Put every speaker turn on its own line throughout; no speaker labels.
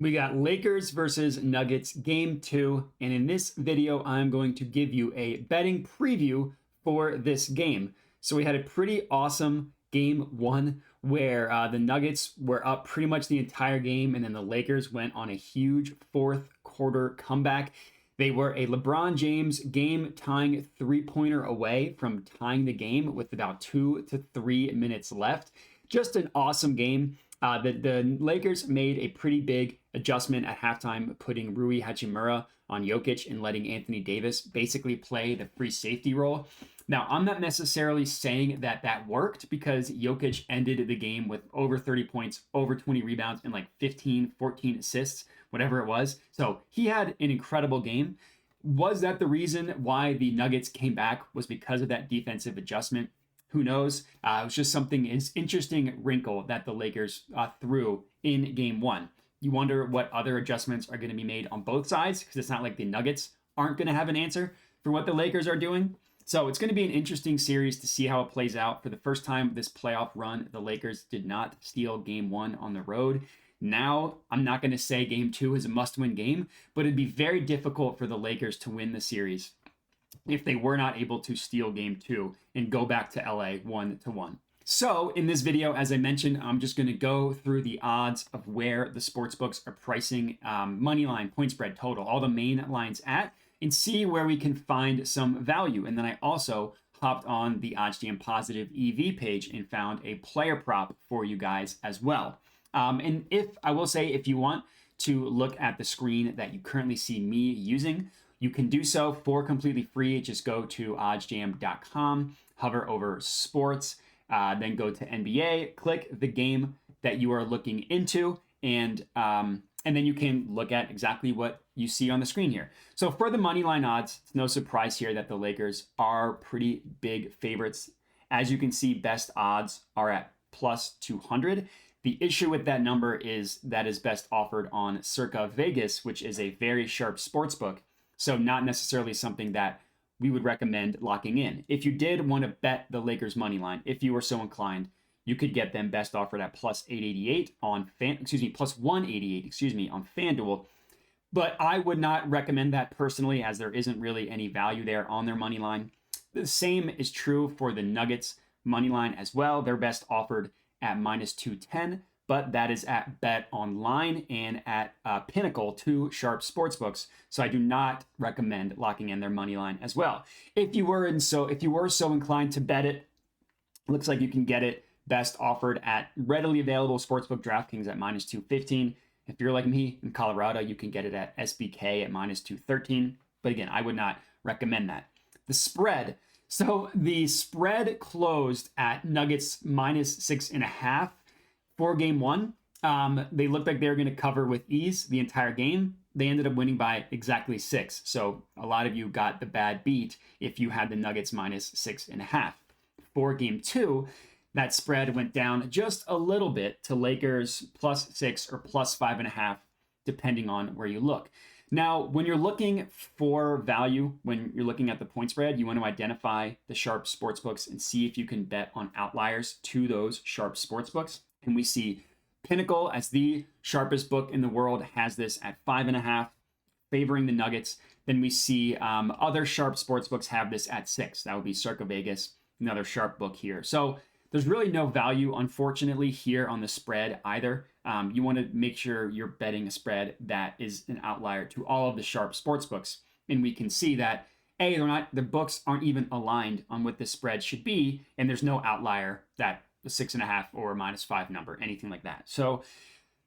We got Lakers versus Nuggets game 2, and in this video, I'm going to give you a betting preview for this game. So we had a pretty awesome game 1 where the Nuggets were up pretty much the entire game, and then the Lakers went on a huge fourth quarter comeback. They were a LeBron James game-tying three-pointer away from tying the game with about 2 to 3 minutes left. Just an awesome game. The Lakers made a pretty big adjustment at halftime, putting Rui Hachimura on Jokic and letting Anthony Davis basically play the free safety role. Now, I'm not necessarily saying that that worked because Jokic ended the game with over 30 points, over 20 rebounds, and like 15, 14 assists, whatever it was. So he had an incredible game. Was that the reason why the Nuggets came back? Was because of that defensive adjustment? Who knows? It was just something, an interesting wrinkle that the Lakers threw in game 1. You wonder what other adjustments are going to be made on both sides, because it's not like the Nuggets aren't going to have an answer for what the Lakers are doing. So it's going to be an interesting series to see how it plays out. For the first time this playoff run, the Lakers did not steal game 1 on the road. Now, I'm not going to say game 2 is a must-win game, but it'd be very difficult for the Lakers to win the series if they were not able to steal game 2 and go back to LA 1-1. So in this video, as I mentioned, I'm just going to go through the odds of where the sportsbooks are pricing money line, point spread, total, all the main lines at, and see where we can find some value. And then I also hopped on the OddsJam positive EV page and found a player prop for you guys as well. And I will say, if you want to look at the screen that you currently see me using, you can do so for completely free. Just go to oddsjam.com, hover over sports, then go to NBA, click the game that you are looking into, and then you can look at exactly what you see on the screen here. So for the money line odds, it's no surprise here that the Lakers are pretty big favorites. As you can see, best odds are at plus 200. The issue with that number is that is best offered on Circa Vegas, which is a very sharp sports book. So not necessarily something that we would recommend locking in. If you did want to bet the Lakers money line, if you were so inclined, you could get them best offered at plus 888 on plus 188, on FanDuel. But I would not recommend that personally, as there isn't really any value there on their money line. The same is true for the Nuggets money line as well. They're best offered at minus 210, but that is at Bet Online and at Pinnacle, 2 sharp sportsbooks. So I do not recommend locking in their money line as well. If you were so inclined to bet it, looks like you can get it best offered at readily available sportsbook DraftKings at minus 215. If you're like me in Colorado, you can get it at SBK at minus 213. But again, I would not recommend that. The spread. So the spread closed at Nuggets minus 6.5 for game 1. They looked like they were going to cover with ease the entire game. They ended up winning by exactly 6. So a lot of you got the bad beat if you had the Nuggets minus 6.5. For game 2, that spread went down just a little bit to Lakers plus 6 or plus 5.5, depending on where you look. Now, when you're looking for value, when you're looking at the point spread, you want to identify the sharp sportsbooks and see if you can bet on outliers to those sharp sportsbooks. And we see Pinnacle, as the sharpest book in the world, has this at 5.5, favoring the Nuggets. Then we see other sharp sportsbooks have this at 6. That would be Circa Vegas, another sharp book here. So there's really no value, unfortunately, here on the spread either. You want to make sure you're betting a spread that is an outlier to all of the sharp sportsbooks. And we can see that, the books aren't even aligned on what the spread should be, and there's no outlier that the 6.5 or minus 5 number, anything like that. So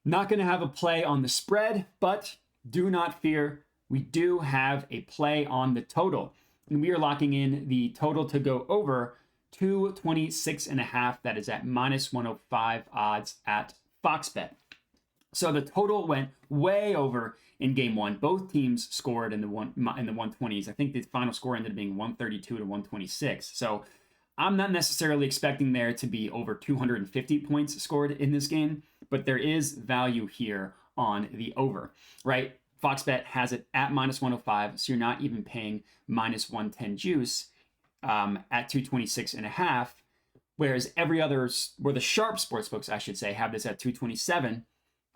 not going to have a play on the spread, but do not fear. We do have a play on the total, and we are locking in the total to go over 226.5. That is at minus 105 odds at Fox Bet. So the total went way over in game 1. Both teams scored in the 120s. I think the final score ended up being 132 to 126. So I'm not necessarily expecting there to be over 250 points scored in this game, but there is value here on the over, right? Fox Bet has it at minus 105, so you're not even paying minus 110 juice at 226.5, whereas where the sharp sportsbooks, I should say, have this at 227.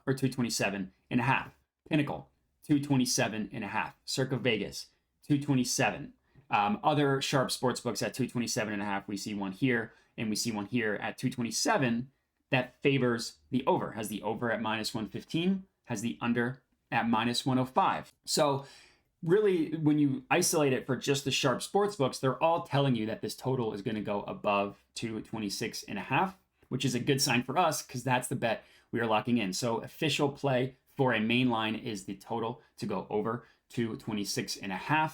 or 227.5. Pinnacle, 227.5. Circa Vegas, 227. Other sharp sports books at 227.5. We see one here, and we see one here at 227 that favors the over, has the over at minus 115, has the under at minus 105. So really, when you isolate it for just the sharp sports books, they're all telling you that this total is going to go above 226.5, which is a good sign for us because that's the bet we are locking in. So official play for a main line is the total to go over 226.5.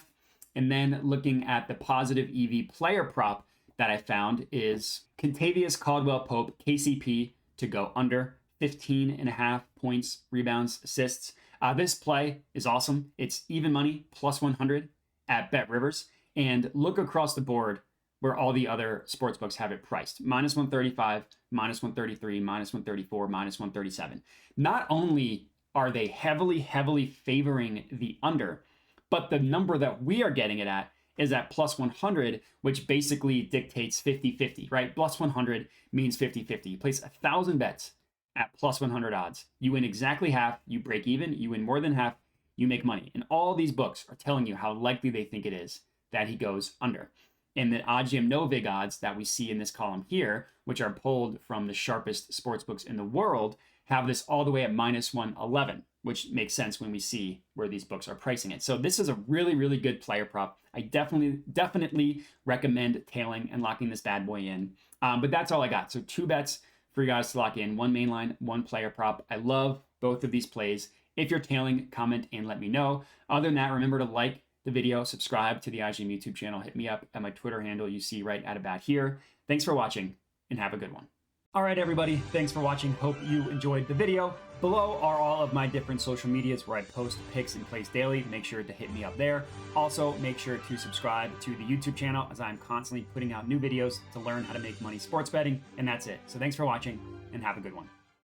And then looking at the positive EV player prop that I found is Contavious Caldwell-Pope, KCP, to go under 15.5 points, rebounds, assists. This play is awesome. It's even money, plus 100 at Bet Rivers. And look across the board where all the other sports books have it priced. Minus 135, minus 133, minus 134, minus 137. Not only are they heavily favoring the under, but the number that we are getting it at is at plus 100, which basically dictates 50-50, right? Plus 100 means 50-50. You place 1,000 bets at plus 100 odds. You win exactly half, you break even, you win more than half, you make money. And all these books are telling you how likely they think it is that he goes under. And the OddsJam no vig odds that we see in this column here, which are pulled from the sharpest sports books in the world, have this all the way at minus 111, which makes sense when we see where these books are pricing it. So this is a really good player prop. I definitely recommend tailing and locking this bad boy in. But that's all I got. So 2 bets for you guys to lock in, 1 main line, 1 player prop. I love both of these plays. If you're tailing, comment and let me know. Other than that, remember to like the video, subscribe to the OddsJam YouTube channel, hit me up at my Twitter handle you see right at about here. Thanks for watching and have a good one. All right, everybody, thanks for watching. Hope you enjoyed the video. Below are all of my different social medias where I post picks and plays daily. Make sure to hit me up there. Also, make sure to subscribe to the YouTube channel as I'm constantly putting out new videos to learn how to make money sports betting. And that's it. So thanks for watching and have a good one.